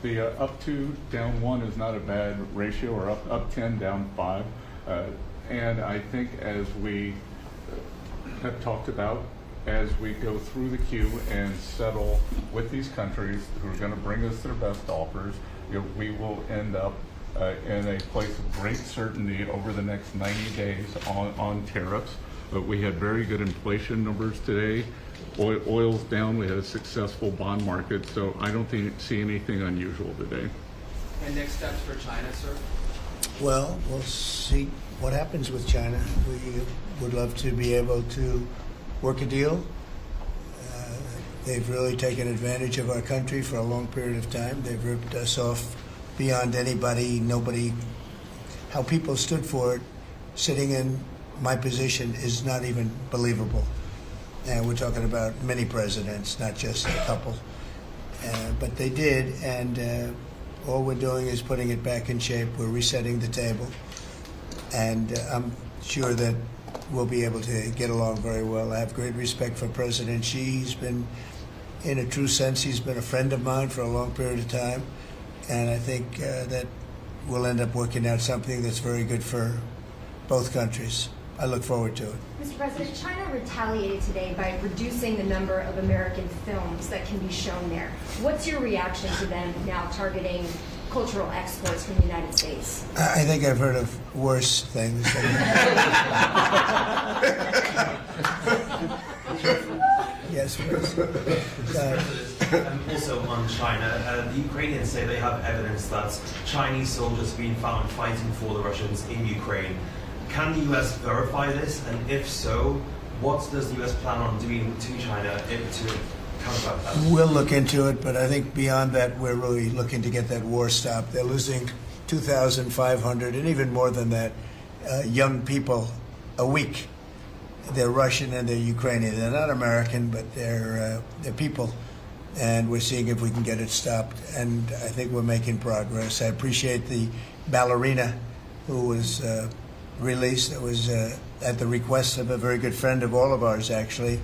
The up 2, down 1 is not a bad ratio, or up 10, down 5. And I think as we have talked about, as we go through the queue and settle with these countries who are going to bring us their best offers, we will end up in a place of great certainty over the next 90 days on tariffs. But we had very good inflation numbers today. Oil's down. We had a successful bond market, so I don't see anything unusual today. And next steps for China, sir? Well, we'll see what happens with China. We would love to be able to work a deal. They've really taken advantage of our country for a long period of time. They've ripped us off beyond nobody. How people stood for it, sitting in my position, is not even believable. And we're talking about many presidents, not just a couple. But they did, and all we're doing is putting it back in shape. We're resetting the table. And I'm sure that we'll be able to get along very well. I have great respect for President Xi. He's been, in a true sense, he's been a friend of mine for a long period of time. And I think that we'll end up working out something that's very good for both countries. I look forward to it. Mr. President, China retaliated today by reducing the number of American films that can be shown there. What's your reaction to them now targeting cultural exports from the United States? I think I've heard of worse things. Yes, please. Also on China, the Ukrainians say they have evidence that Chinese soldiers have been found fighting for the Russians in Ukraine. Can the U.S. verify this? And if so, what does the U.S. plan on doing to China to counteract that? We'll look into it, but I think beyond that, we're really looking to get that war stopped. They're losing 2,500 and even more than that young people a week. They're Russian and they're Ukrainian. They're not American, but they're people. And we're seeing if we can get it stopped. And I think we're making progress. I appreciate the ballerina who was released. It was at the request of a very good friend of all of ours, actually.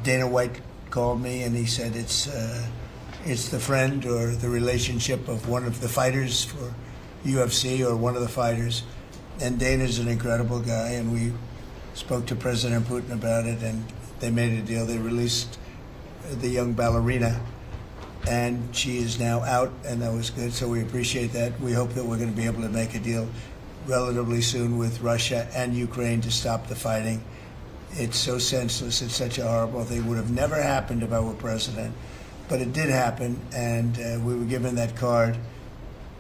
Dana White called me and he said it's the friend or the relationship of one of the fighters for UFC or one of the fighters. And Dana's an incredible guy, and we spoke to President Putin about it, and they made a deal. They released the young ballerina, and she is now out, and that was good, so we appreciate that. We hope that we're going to be able to make a deal relatively soon with Russia and Ukraine to stop the fighting. It's so senseless. It's such a horrible thing. It would have never happened if I were president, but it did happen, and we were given that card.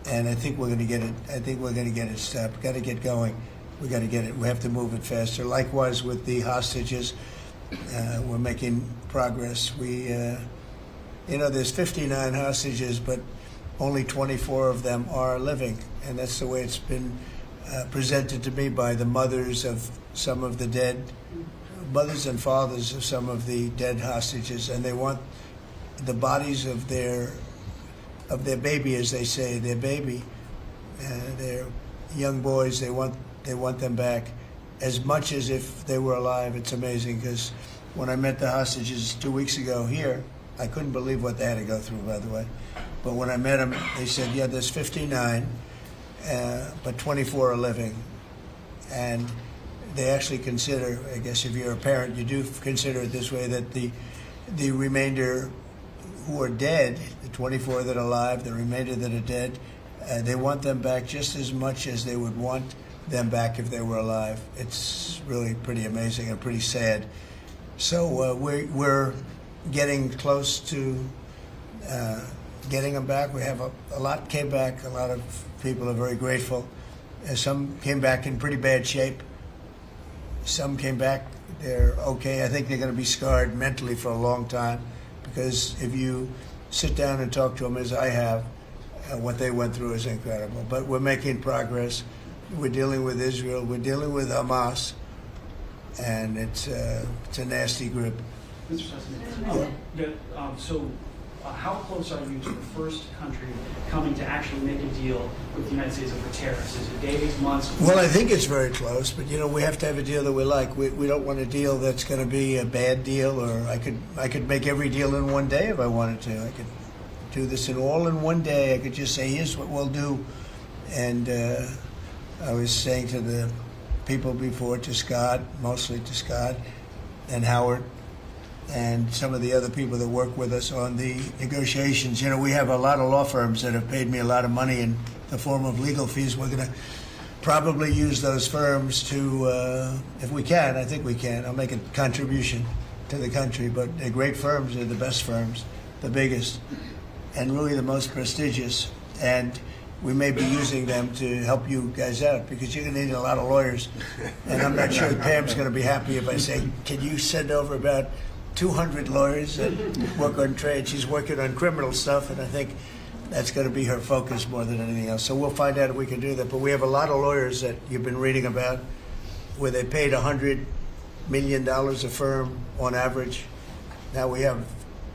And I think we're going to get it. I think we're going to get it stopped. Got to get going. We got to get it. We have to move it faster. Likewise with the hostages, we're making progress. We, there's 59 hostages, but only 24 of them are living, and that's the way it's been presented to me by the mothers of some of the dead, mothers and fathers of some of the dead hostages, and they want the bodies of their baby, as they say, their baby, their young boys. They want them back as much as if they were alive. It's amazing, because when I met the hostages 2 weeks ago here, I couldn't believe what they had to go through, by the way. But when I met them, they said, yeah, there's 59, but 24 are living. And they actually consider, I guess if you're a parent, you do consider it this way, that the remainder who are dead, the 24 that are alive, the remainder that are dead, they want them back just as much as they would want them back if they were alive. It's really pretty amazing and pretty sad. So we're getting close to getting them back. We have a lot came back. A lot of people are very grateful. Some came back in pretty bad shape. Some came back, they're okay. I think they're going to be scarred mentally for a long time, because if you sit down and talk to them, as I have, what they went through is incredible. But we're making progress. We're dealing with Israel. We're dealing with Hamas, and it's a nasty group. Mr. President, how close are you to the first country coming to actually make a deal with the United States over tariffs? Is it days, months? Well, I think it's very close, but we have to have a deal that we like. We don't want a deal that's going to be a bad deal, or I could make every deal in one day if I wanted to. do this in one day. I could just say, here's what we'll do. And I was saying to the people before, to Scott, mostly to Scott and Howard, and some of the other people that work with us on the negotiations. You know, we have a lot of law firms that have paid me a lot of money in the form of legal fees. We're going to probably use those firms to, if we can, I think we can. I'll make a contribution to the country, but they're great firms. They're the best firms, the biggest, and really the most prestigious. And we may be using them to help you guys out, because you're going to need a lot of lawyers. And I'm not sure Pam's going to be happy if I say, can you send over about 200 lawyers that work on trade? She's working on criminal stuff, and I think that's going to be her focus more than anything else. So we'll find out if we can do that. But we have a lot of lawyers that you've been reading about where they paid $100 million a firm on average. Now we have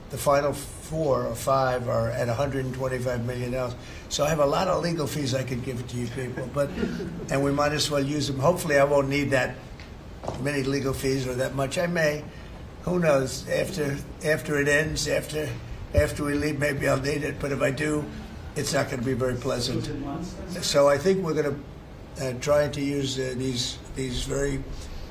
the final 4 or 5 are at $125 million. So I have a lot of legal fees I could give to you people, and we might as well use them. Hopefully I won't need that many legal fees or that much. I may. Who knows? After it ends, after we leave, maybe I'll need it. But if I do, it's not going to be very pleasant. So I think we're going to try to use these very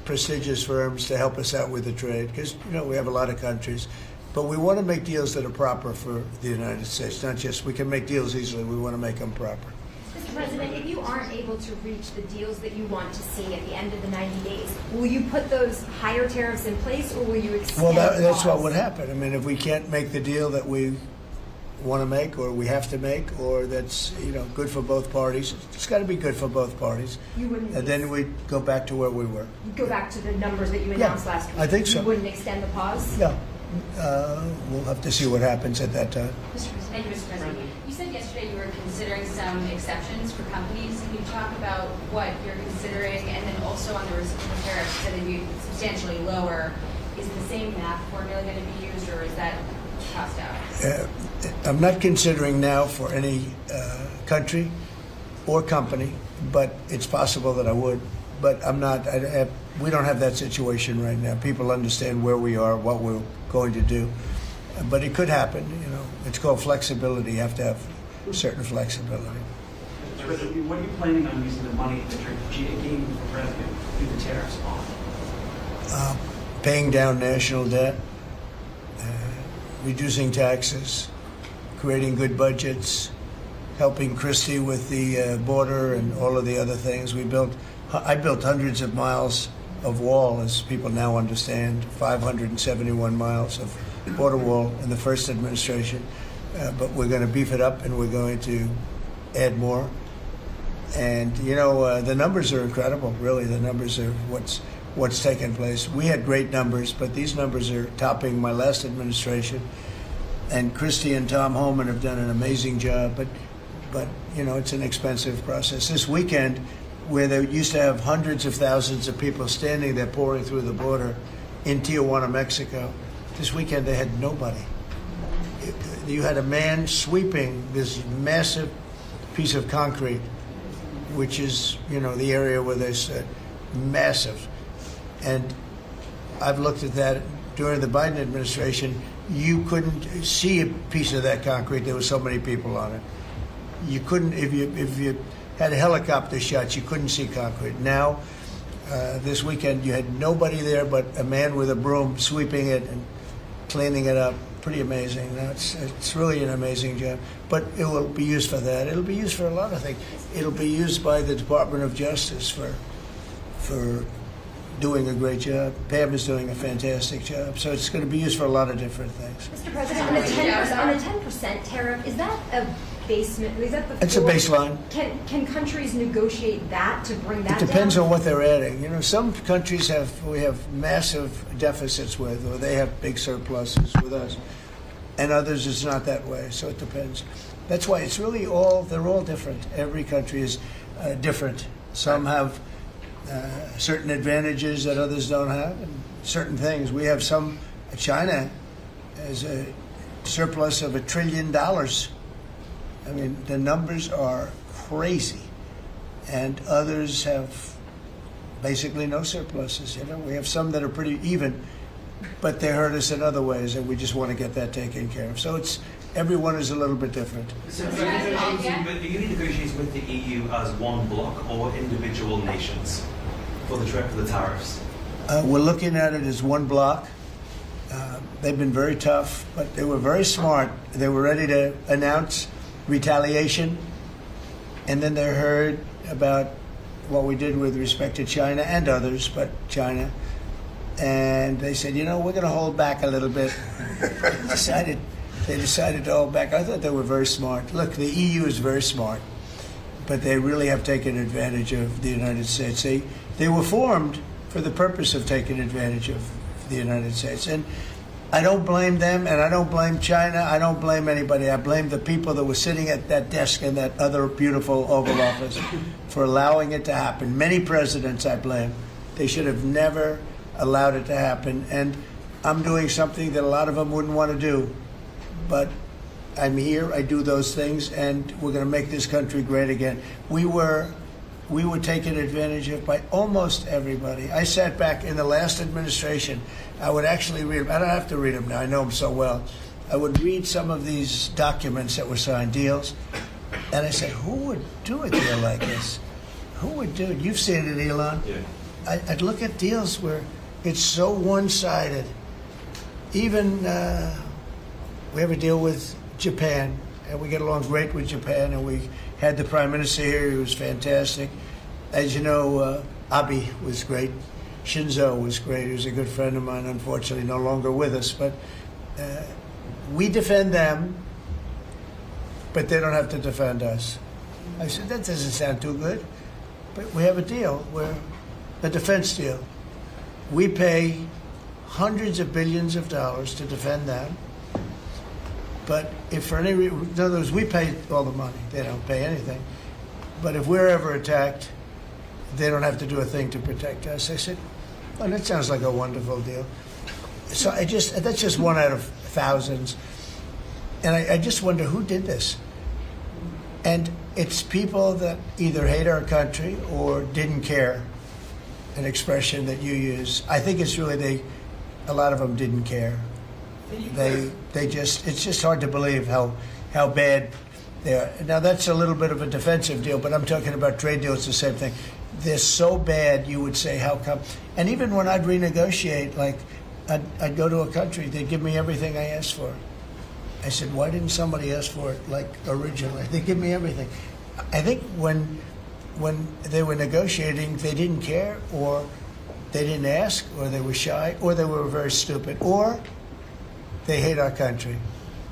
prestigious firms to help us out with the trade, because we have a lot of countries. But we want to make deals that are proper for the United States, not just we can make deals easily. We want to make them proper. Mr. President, if you aren't able to reach the deals that you want to see at the end of the 90 days, will you put those higher tariffs in place, or will you extend Well, that's pause? what would happen. I mean, if we can't make the deal that we want to make, or we have to make, or that's good for both parties, it's got to be good for both parties. You wouldn't. And then we go back to where we were. Go back to the numbers that you announced last week. I think so. You wouldn't extend the pause. Yeah. We'll have to see what happens at that time. Thank you, Mr. President. You said yesterday you were considering some exceptions for companies. Can you talk about what you're considering? And then also on the reciprocal tariffs, that it'd be substantially lower. Is the same math formula going to be used, or is that tossed out? I'm not considering now for any country or company, but it's possible that I would. But I'm not. We don't have that situation right now. People understand where we are, what we're going to do. But it could happen. It's called flexibility. You have to have certain flexibility. What are you planning on using the money that you're gaining from revenue through the tariffs on? Paying down national debt, reducing taxes, creating good budgets, helping Christie with the border and all of the other things. I built hundreds of miles of wall, as people now understand, 571 miles of border wall in the first administration. But we're going to beef it up, and we're going to add more. And, the numbers are incredible, really. The numbers are what's taken place. We had great numbers, but these numbers are topping my last administration. And Christie and Tom Homan have done an amazing job. But it's an expensive process. This weekend, where they used to have hundreds of thousands of people standing there pouring through the border in Tijuana, Mexico, this weekend they had nobody. You had a man sweeping this massive piece of concrete, which is, the area where they said massive. And I've looked at that during the Biden administration. You couldn't see a piece of that concrete. There were so many people on it. You couldn't, if you had helicopter shots, you couldn't see concrete. Now, this weekend, you had nobody there but a man with a broom sweeping it and cleaning it up. Pretty amazing. It's really an amazing job. But it will be used for that. It'll be used for a lot of things. It'll be used by the Department of Justice for doing a great job. Pam is doing a fantastic job. So it's going to be used for a lot of different things. Mr. President, on the 10% tariff, is that a basement? Is that the It's a floor? baseline. Can countries negotiate that to bring that It depends down? on what they're adding. Some countries we have massive deficits with, or they have big surpluses with us, and others it's not that way. So it depends. That's why it's really they're all different. Every country is different. Some have certain advantages that others don't have, and certain things. We have China has a surplus of $1 trillion. I mean, the numbers are crazy. And others have basically no surpluses. We have some that are pretty even, but they hurt us in other ways, and we just want to get that taken care of. So Everyone is a little bit different. So are you negotiating with the EU as one bloc or individual nations for the tariffs? We're looking at it as one block. They've been very tough, but they were very smart. They were ready to announce retaliation, and then they heard about what we did with respect to China and others, but China. And they said, we're going to hold back a little bit. They decided to hold back. I thought they were very smart. Look, the EU is very smart, but they really have taken advantage of the United States. They were formed for the purpose of taking advantage of the United States. And I don't blame them, and I don't blame China. I don't blame anybody. I blame the people that were sitting at that desk in that other beautiful Oval Office for allowing it to happen. Many presidents I blame. They should have never allowed it to happen. And I'm doing something that a lot of them wouldn't want to do. But I'm here, I do those things, and we're going to make this country great again. We were taken advantage of by almost everybody. I sat back in the last administration. I would actually read them. I don't have to read them now. I know them so well. I would read some of these documents that were signed, deals, and I said, who would do a deal like this? Who would do it? You've seen it, Elon. Yeah. I'd look at deals where it's so one-sided. Even we have a deal with Japan, and we get along great with Japan, and we had the Prime Minister here. He was fantastic. As you know, Abe was great. Shinzo was great. He was a good friend of mine, unfortunately no longer with us. But we defend them, but they don't have to defend us. I said, that doesn't sound too good. But we have a deal, a defense deal. We pay hundreds of billions of dollars to defend them. But if for any reason, in other words, we pay all the money. They don't pay anything. But if we're ever attacked, they don't have to do a thing to protect us. I said, well, that sounds like a wonderful deal. So that's just one out of thousands. And I just wonder who did this. And it's people that either hate our country or didn't care, an expression that you use. I think it's really a lot of them didn't care. It's just hard to believe how bad they are. Now that's a little bit of a defensive deal, but I'm talking about trade deals, the same thing. They're so bad, you would say, how come? And even when I'd renegotiate, like I'd go to a country, they'd give me everything I asked for. I said, why didn't somebody ask for it like originally? They give me everything. I think when they were negotiating, they didn't care, or they didn't ask, or they were shy, or they were very stupid, or they hate our country.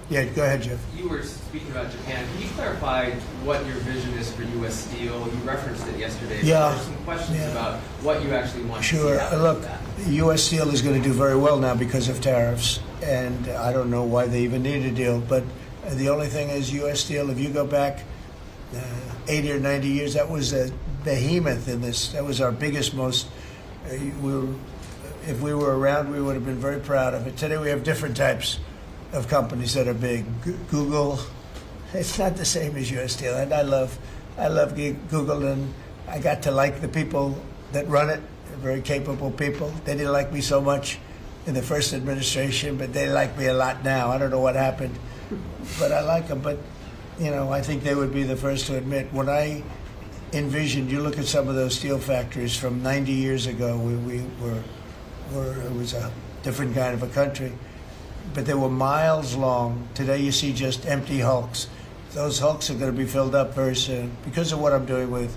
Yeah, go ahead, Jeff. You were speaking about Japan. Can you clarify what your vision is for U.S. Steel? You referenced it yesterday. Yeah. There are some questions about what you actually want to see Sure. happen Look, with that. U.S. Steel is going to do very well now because of tariffs, and I don't know why they even need a deal. But the only thing is, U.S. Steel, if you go back 80 or 90 years, that was a behemoth in this. That was our biggest, most. If we were around, we would have been very proud of it. Today we have different types of companies that are big. Google, it's not the same as U.S. Steel, and I love Google, and I got to like the people that run it. They're very capable people. They didn't like me so much in the first administration, but they like me a lot now. I don't know what happened, but I like them. But I think they would be the first to admit, when I envisioned, you look at some of those steel factories from 90 years ago, it was a different kind of a country, but they were miles long. Today you see just empty hulks. Those hulks are going to be filled up very soon because of what I'm doing with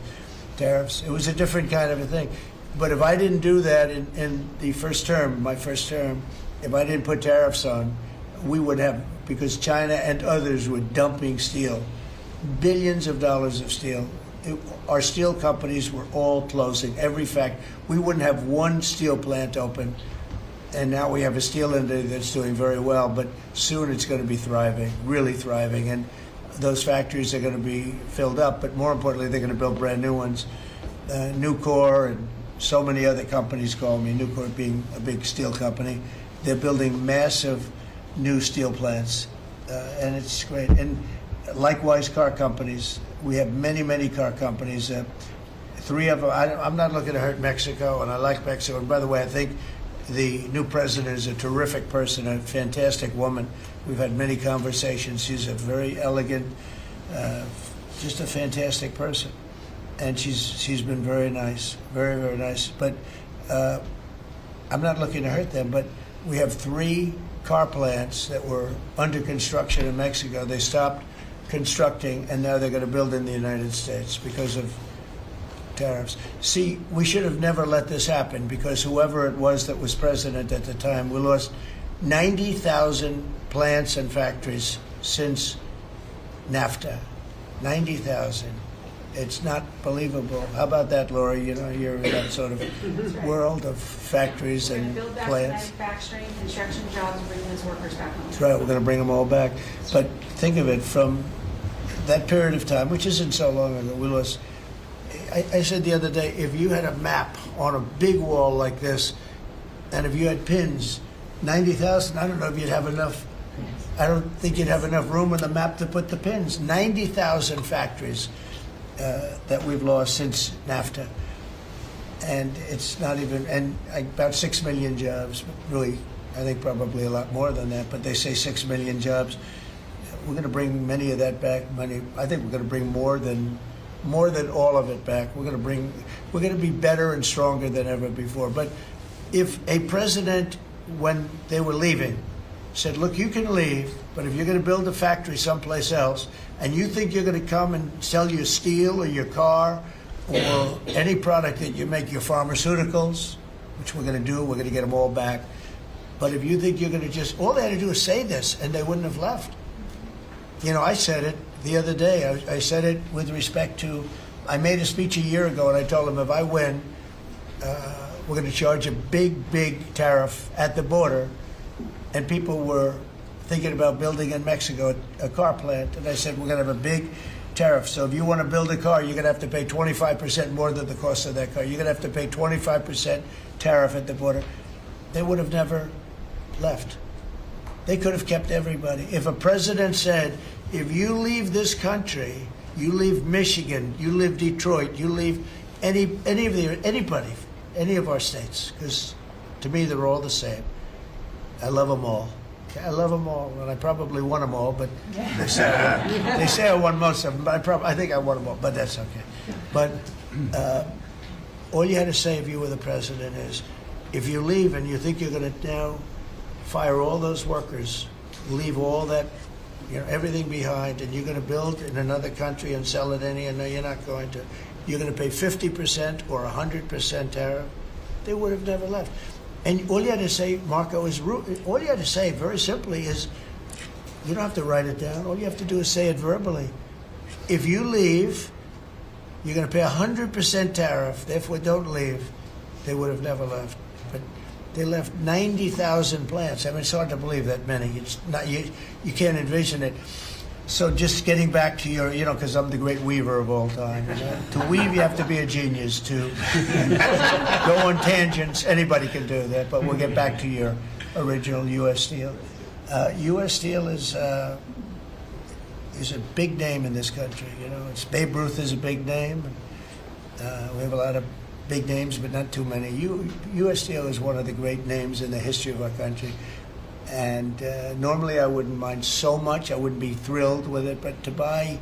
tariffs. It was a different kind of a thing. But if I didn't do that in the my first term, if I didn't put tariffs on, we would have, because China and others were dumping steel, billions of dollars of steel. Our steel companies were all closing, every factory. We wouldn't have one steel plant open, and now we have a steel industry that's doing very well, but soon it's going to be thriving, really thriving, and those factories are going to be filled up, but more importantly, they're going to build brand new ones. Nucor and so many other companies call me, Nucor being a big steel company. They're building massive new steel plants, and it's great. And likewise, car companies. We have many, many car companies. 3 of them, I'm not looking to hurt Mexico, and I like Mexico. And by the way, I think the new president is a terrific person, a fantastic woman. We've had many conversations. She's a very elegant, just a fantastic person. And she's been very nice, very, very nice. But I'm not looking to hurt them, but we have 3 car plants that were under construction in Mexico. They stopped constructing, and now they're going to build in the United States because of tariffs. See, we should have never let this happen, because whoever it was that was president at the time, we lost 90,000 plants and factories since NAFTA. 90,000. It's not believable. How about that, Laura? You know, you're in that sort of world of factories and Build back plants. manufacturing, construction jobs, bringing those workers back home. That's right, we're going to bring them all back. But think of it, from that period of time, which isn't so long ago, we lost. I said the other day, if you had a map on a big wall like this, and if you had pins, 90,000, I don't know if you'd have enough. I don't think you'd have enough room on the map to put the pins. 90,000 factories that we've lost since NAFTA. And it's not even, and about 6 million jobs, really, I think probably a lot more than that, but they say 6 million jobs. We're going to bring many of that back. I think we're going to bring more than all of it back. We're going to be better and stronger than ever before. But if a president, when they were leaving, said, look, you can leave, but if you're going to build a factory someplace else, and you think you're going to come and sell your steel or your car or any product that you make, your pharmaceuticals, which we're going to do, we're going to get them all back. But if you think you're going to just, all they had to do is say this, and they wouldn't have left. You know, I said it the other day. I said it with respect to, I made a speech a year ago, and I told them if I win, we're going to charge a big, big tariff at the border. And people were thinking about building in Mexico a car plant. And I said, we're going to have a big tariff. So if you want to build a car, you're going to have to pay 25% more than the cost of that car. You're going to have to pay 25% tariff at the border. They would have never left. They could have kept everybody. If a president said, if you leave this country, you leave Michigan, you leave Detroit, you leave anybody, any of our states, because to me they're all the same. I love them all. I love them all, and I probably won them all, but they say I won most of them, but I think I won them all, but that's okay. But all you had to say if you were the president is, if you leave and you think you're going to now fire all those workers, leave all that, everything behind, and you're going to build in another country and sell it any, and no, you're not going to. You're going to pay 50% or 100% tariff. They would have never left. And all you had to say, Marco, all you had to say very simply is, you don't have to write it down. All you have to do is say it verbally. If you leave, you're going to pay 100% tariff. Therefore, don't leave. They would have never left. But they left 90,000 plants. I mean, it's hard to believe that many. It's not, you can't envision it. So just getting back to your, because I'm the great weaver of all time. To weave, you have to be a genius. To go on tangents, anybody can do that. But we'll get back to your original U.S. Steel. U.S. Steel is a big name in this country. It's Babe Ruth is a big name. We have a lot of big names, but not too many. U.S. Steel is one of the great names in the history of our country. And normally I wouldn't mind so much. I wouldn't be thrilled with it. But to buy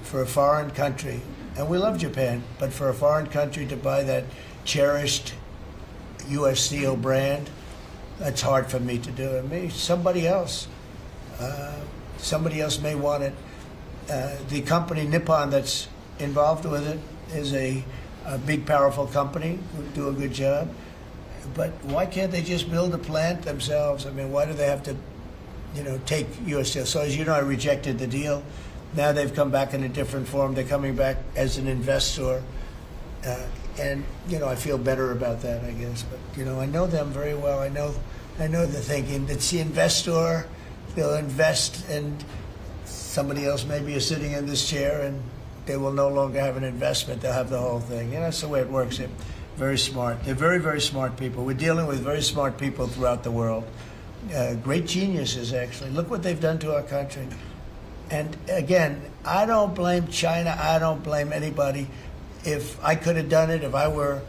for a foreign country, and we love Japan, but for a foreign country to buy that cherished U.S. Steel brand, that's hard for me to do. Maybe somebody else may want it. The company Nippon that's involved with it is a big, powerful company who do a good job. But why can't they just build a plant themselves? I mean, why do they have to, take U.S. Steel? So as you know, I rejected the deal. Now they've come back in a different form. They're coming back as an investor. And, I feel better about that, I guess. But, I know them very well. I know the thinking. It's the investor. They'll invest, and somebody else maybe is sitting in this chair, and they will no longer have an investment. They'll have the whole thing. That's the way it works. Very smart. They're very, very smart people. We're dealing with very smart people throughout the world. Great geniuses, actually. Look what they've done to our country. And again, I don't blame China. I don't blame anybody. If I could have done it, if I were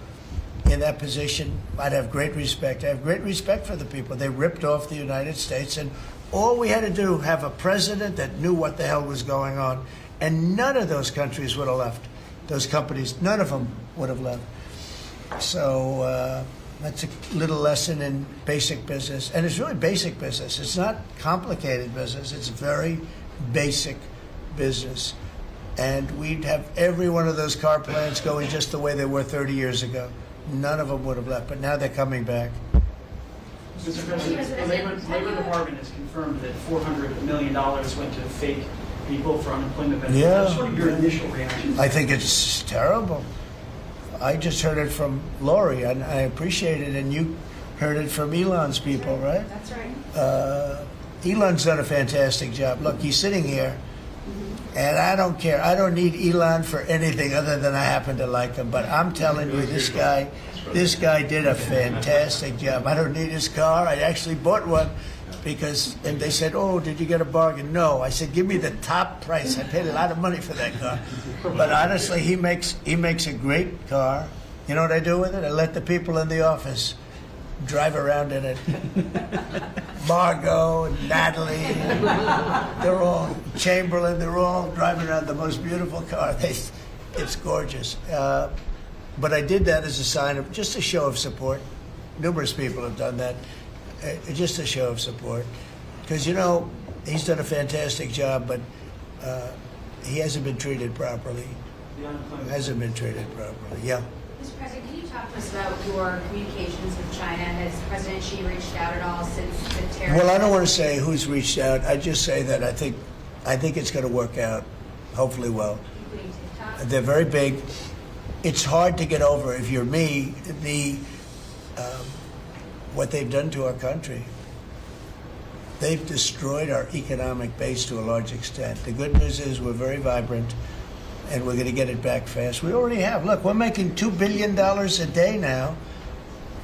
in that position, I'd have great respect. I have great respect for the people. They ripped off the United States, and All we had to do, have a president that knew what the hell was going on, and none of those countries would have left. Those companies, none of them would have left. So that's a little lesson in basic business. And it's really basic business. It's not complicated business. It's very basic business. And we'd have every one of those car plants going just the way they were 30 years ago. None of them would have left, but now they're coming back. Mr. President, the Labor Department has confirmed that $400 million went to fake people for unemployment benefits. Yeah. Just what are your initial reactions? I think it's terrible. I just heard it from Lori, and I appreciate it, and you heard it from Elon's people, right? That's right. Elon's done a fantastic job. Look, he's sitting here, and I don't care. I don't need Elon for anything other than I happen to like him. But I'm telling you, this guy did a fantastic job. I don't need his car. I actually bought one because, and they said, "Oh, did you get a bargain?" No. I said, "Give me the top price." I paid a lot of money for that car. But honestly, he makes a great car. You know what I do with it? I let the people in the office drive around in it. Margot and Natalie, they're all, Chamberlain, they're all driving around the most beautiful car. It's gorgeous. But I did that as a sign of, just a show of support. Numerous people have done that. Just a show of support. Because, you know, he's done a fantastic job, but he hasn't been treated properly. Hasn't been treated properly, yeah. Mr. President, can you talk to us about your communications with China? Has President Xi reached out at all since the tariff? Well, I don't want to say who's reached out. I just say that I think it's going to work out, hopefully well. Including TikTok? They're very big. It's hard to get over, if you're me, what they've done to our country. They've destroyed our economic base to a large extent. The good news is we're very vibrant, and we're going to get it back fast. We already have. Look, we're making $2 billion a day now,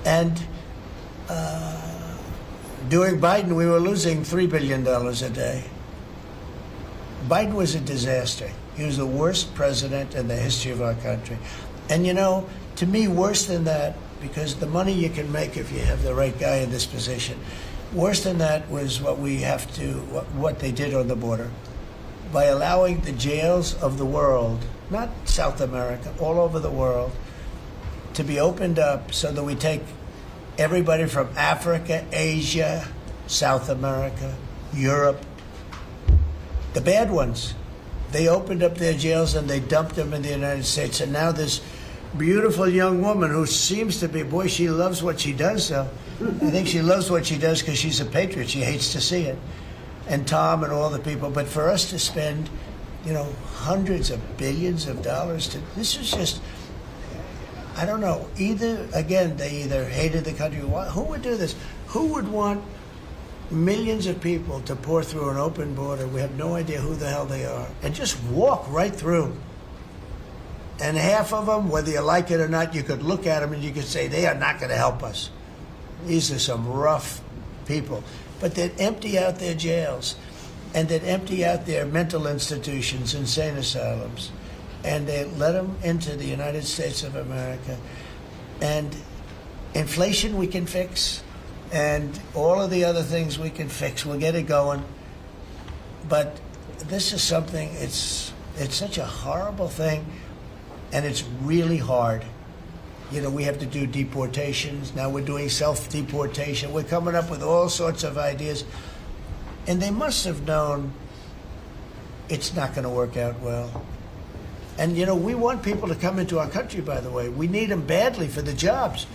and during Biden, we were losing $3 billion a day. Biden was a disaster. He was the worst president in the history of our country. And you know, to me, worse than that, because the money you can make if you have the right guy in this position, worse than that was what they did on the border. By allowing the jails of the world, not South America, all over the world, to be opened up so that we take everybody from Africa, Asia, South America, Europe, the bad ones. They opened up their jails and they dumped them in the United States. And now this beautiful young woman who seems to be, boy, she loves what she does, though. I think she loves what she does because she's a patriot. She hates to see it. And Tom and all the people. But for us to spend, you know, hundreds of billions of dollars this is just, I don't know. They either hated the country. Who would do this? Who would want millions of people to pour through an open border? We have no idea who the hell they are. And just walk right through. And half of them, whether you like it or not, you could look at them and you could say, they are not going to help us. These are some rough people. But they'd empty out their jails, and they'd empty out their mental institutions, insane asylums, and they let them into the United States of America. And inflation we can fix, and all of the other things we can fix. We'll get it going. But this is something, it's such a horrible thing, and it's really hard. You know, we have to do deportations. Now we're doing self-deportation. We're coming up with all sorts of ideas. And they must have known it's not going to work out well. And, you know, we want people to come into our country, by the way. We need them badly for the jobs.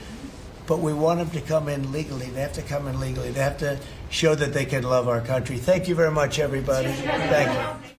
But we want them to come in legally. They have to come in legally. They have to show that they can love our country. Thank you very much, everybody. Thank you.